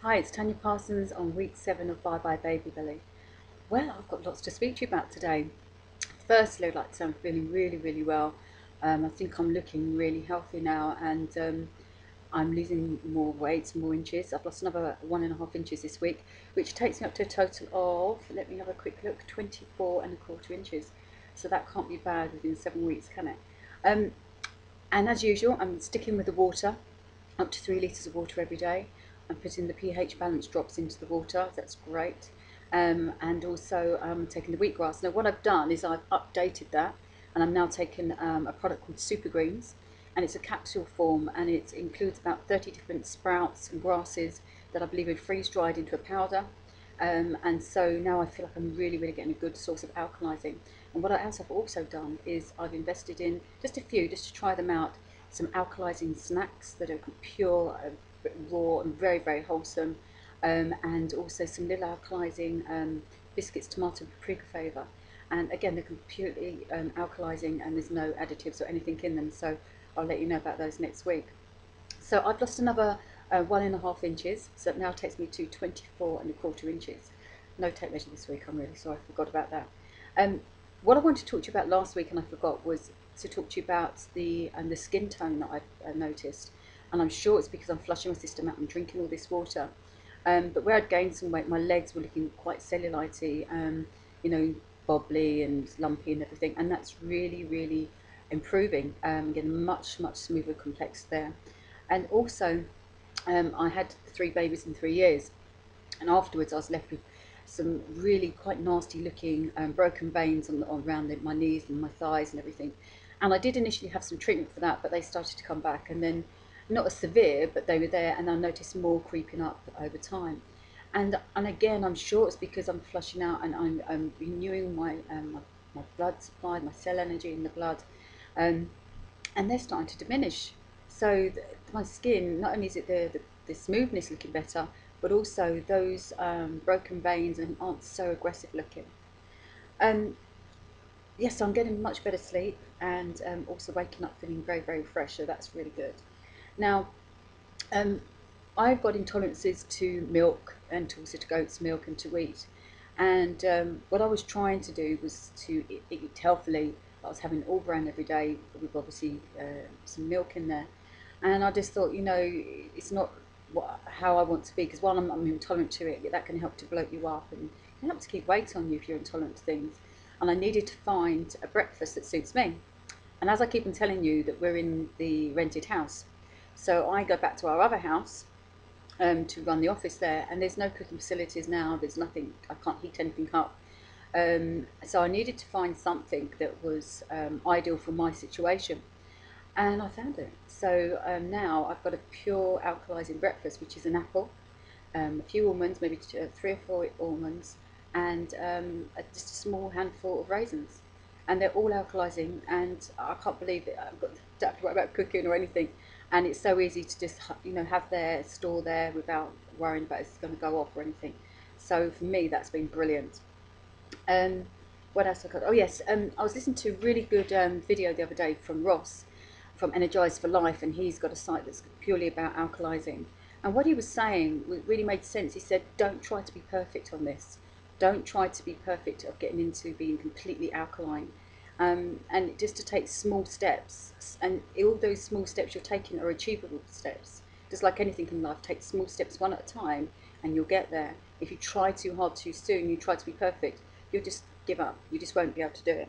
Hi, it's Tania Parsons on week 7 of ByeByeBabyBelly. Well, I've got lots to speak to you about today. Firstly, I'd like to say I'm feeling really well. I think I'm looking really healthy now, and I'm losing more weight, more inches. I've lost another 1.5 inches this week, which takes me up to a total of, let me have a quick look, 24.25 inches. So that can't be bad within 7 weeks, can it? And as usual, I'm sticking with the water, up to 3 litres of water every day. I'm putting the pH balance drops into the water, that's great. And also taking the wheatgrass. Now what I've done is I've updated that, and I'm now taking a product called Super Greens, and it's a capsule form, and it includes about 30 different sprouts and grasses that I believe are freeze dried into a powder. And so now I feel like I'm really getting a good source of alkalizing. And what else I've also done is I've invested in just a few, just to try them out, some alkalizing snacks that are pure, raw and very wholesome, and also some little alkalizing biscuits, tomato paprika flavour. And again, they're completely alkalizing, and there's no additives or anything in them, so I'll let you know about those next week. So I've lost another 1.5 inches, so it now takes me to 24.25 inches. No tape measure this week, I'm really sorry, I forgot about that. What I wanted to talk to you about last week, and I forgot, was to talk to you about the skin tone that I've noticed. And I'm sure it's because I'm flushing my system out and drinking all this water. But where I'd gained some weight, my legs were looking quite cellulite-y, you know, bobbly and lumpy and everything. And that's really improving, getting much smoother complex there. And also, I had 3 babies in 3 years, and afterwards I was left with some really quite nasty looking broken veins around my knees and my thighs and everything. And I did initially have some treatment for that, but they started to come back, and then not as severe, but they were there, and I noticed more creeping up over time. And again, I'm sure it's because I'm flushing out, and I'm renewing my blood supply, my cell energy in the blood, and they're starting to diminish. So my skin, not only is it the smoothness looking better, but also those broken veins aren't so aggressive looking. Yes, I'm getting much better sleep, and also waking up feeling very fresh, so that's really good. Now, I've got intolerances to milk, and also to goat's milk and to wheat. And what I was trying to do was to eat healthily. I was having all bran every day with obviously some milk in there. And I just thought, you know, it's not how I want to be, because while I'm intolerant to it, that can help to bloat you up and can help to keep weight on you if you're intolerant to things. And I needed to find a breakfast that suits me. And as I keep on telling you, that we're in the rented house, so I go back to our other house to run the office there, and there's no cooking facilities now, there's nothing, I can't heat anything up. So I needed to find something that was ideal for my situation, and I found it. So now I've got a pure alkalizing breakfast, which is an apple, a few almonds, maybe 3 or 4 almonds, and just a small handful of raisins. And they're all alkalizing, and I can't believe it. I've got don't have to worry about cooking or anything, and it's so easy to just, you know, have there, store there without worrying about it's going to go off or anything. So for me, that's been brilliant. What else I got? Oh yes, I was listening to a really good video the other day from Ross from Energized for Life, and he's got a site that's purely about alkalizing. And what he was saying really made sense. He said, don't try to be perfect on this. Don't try to be perfect of getting into being completely alkaline. And just to take small steps, and all those small steps you're taking are achievable steps. Just like anything in life, take small steps one at a time, and you'll get there. If you try too hard too soon, you try to be perfect, you'll just give up. You just won't be able to do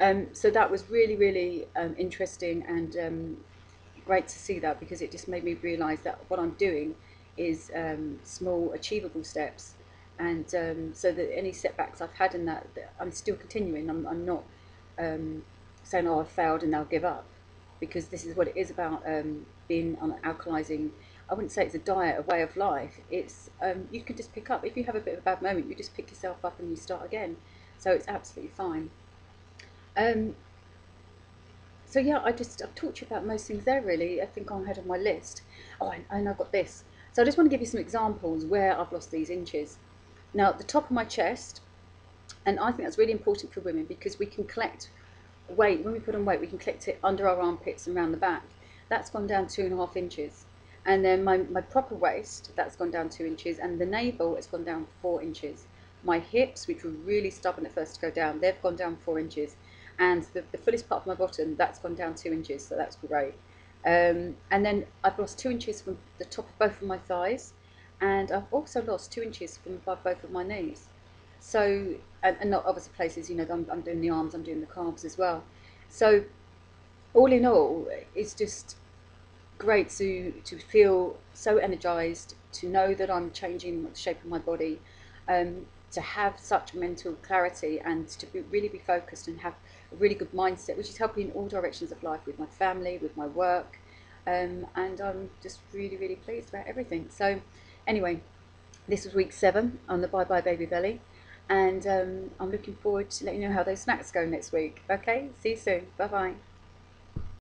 it. So that was really interesting, and great to see that, because it just made me realise that what I'm doing is small achievable steps, and so that any setbacks I've had in that I'm still continuing. I'm not saying, oh, I failed and I'll give up, because this is what it is about, being on alkalizing. I wouldn't say it's a diet, a way of life. It's you can just pick up, if you have a bit of a bad moment, you just pick yourself up and you start again. So it's absolutely fine. So yeah, I've talked to you about most things there really. I think I'm ahead of my list. Oh, and I've got this. So I just want to give you some examples where I've lost these inches. Now, at the top of my chest, and I think that's really important for women, because we can collect weight, when we put on weight, we can collect it under our armpits and around the back. That's gone down 2.5 inches. And then my proper waist, that's gone down 2 inches, and the navel has gone down 4 inches. My hips, which were really stubborn at first to go down, they've gone down 4 inches. And the fullest part of my bottom, that's gone down 2 inches, so that's great. And then I've lost 2 inches from the top of both of my thighs, and I've also lost 2 inches from above both of my knees. So, and not obviously places, you know, I'm doing the arms, I'm doing the calves as well. So, all in all, it's just great to feel so energized, to know that I'm changing the shape of my body, to have such mental clarity, and to really be focused and have a really good mindset, which is helping in all directions of life, with my family, with my work, and I'm just really, really pleased about everything. So anyway, this was week 7 on the Bye Bye Baby Belly, and I'm looking forward to letting you know how those snacks go next week. Okay, see you soon. Bye bye.